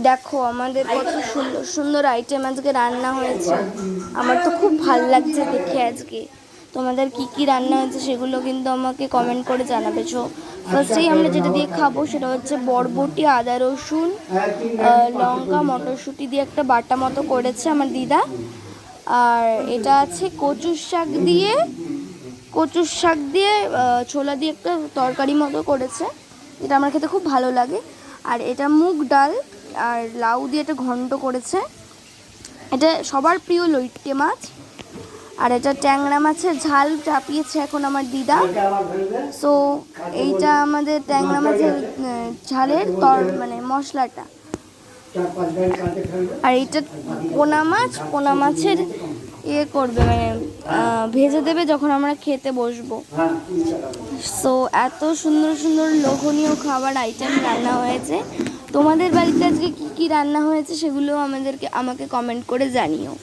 দেখো আমাদের কত সুন্দর সুন্দর আইটেম আজকে রান্না হয়েছে। আমার তো খুব ভালো লাগছে দেখে আজকে। তোমাদের কি কি রান্না হয়েছে সেগুলো কিন্তু আমাকে কমেন্ট করে জানাবে। চো ফার্স্টেই আমরা যেটা দিয়ে খাবো সেটা হচ্ছে বরবটি, আদা রসুন, লঙ্কা, মটরশুঁটি দিয়ে একটা বাটা মতো করেছে আমার দিদা। আর এটা আছে কচুর শাক দিয়ে ছোলা দিয়ে একটা তরকারি মতো করেছে, এটা আমার খেতে খুব ভালো লাগে। আর এটা মুগ ডাল আর লাউ দিয়ে একটা ঘন্ট করেছে, এটা সবার প্রিয় লইট্টে মাছ। আর এটা ট্যাংরা মাছের ঝাল চাপিয়েছে এখন আমার দিদা। সো এইটা আমাদের ট্যাংরা মাছের ঝালের মানে মশলাটা। আর এইটা পোনা মাছের করবে মানে ভেজে দেবে যখন আমরা খেতে বসবো। সো এত সুন্দর সুন্দর লোভনীয় খাবার আইটেম রান্না হয়েছে। তোমাদের বাড়িতে আজকে কী কী রান্না হয়েছে সেগুলো আমাকে কমেন্ট করে জানিও।